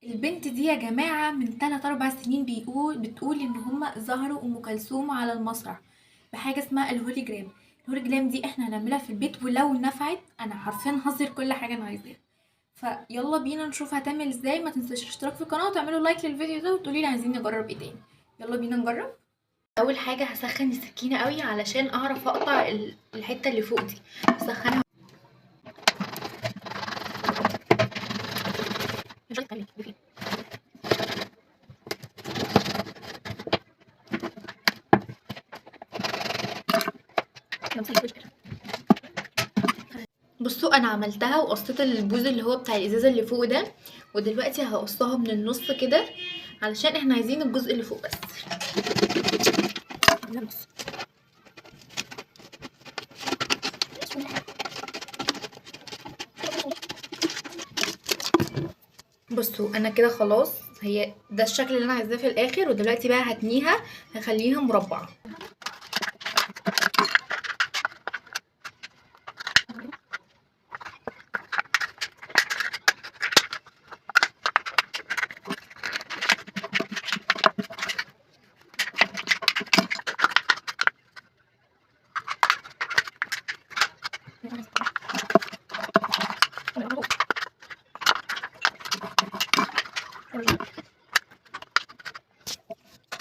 البنت دي يا جماعة من 3 4 سنين بتقول ان هما ظهروا ام كلثوم على المسرح بحاجة اسمها الهوليجرام. الهوليجرام دي احنا هنعملها في البيت، ولو نفعت انا حرفيا هظهر كل حاجة انا عايزاها. فيلا بينا نشوف هتعمل ازاي. ما تنسوش الاشتراك في القناة وتعملوا لايك للفيديو ده وتقولي لي عايزين نجرب ايه تاني. يلا بينا نجرب. اول حاجة هسخن السكينة قوي علشان اعرف اقطع الحتة اللي فوق دي. سخنها. بصوا انا عملتها وقصيت البوز اللي هو بتاع الازازه اللي فوق ده، ودلوقتي هقصها من النص كده علشان احنا عايزين الجزء اللي فوق بس. بصوا انا كده خلاص، هي ده الشكل اللي انا عايزاه في الاخر، ودلوقتي بقى هتنيها، هخليها مربعه.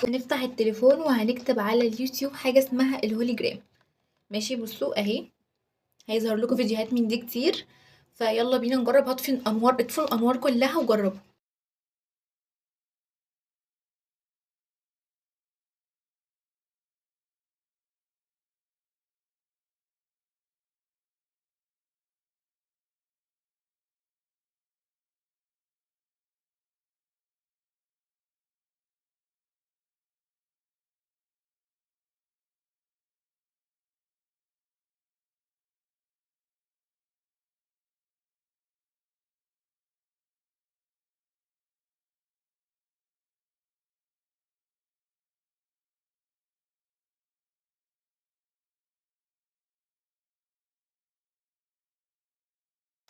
هنفتح التليفون وهنكتب على اليوتيوب حاجه اسمها الهوليجرام. ماشي، بصوا اهي هيظهر لكم فيديوهات من دي كتير. فيلا بينا نجرب. هطفي الانوار، اطفوا الانوار كلها وجربوا.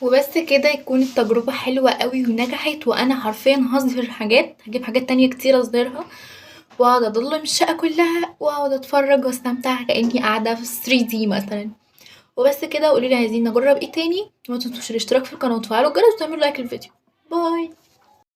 وبس كده يكون التجربة حلوة قوي ونجحت، وانا حرفيا هظهر حاجات، هجيب حاجات تانية كتير اظهرها، واقعد اضلم الشقة كلها واقعد اتفرج واستمتع كأني قاعدة في 3D مثلا. وبس كده، وقوليلي عايزين نجرب ايه تاني، ومتنسوش الاشتراك في القناة وتفعلوا الجرس وتعملوا لايك للفيديو. باي.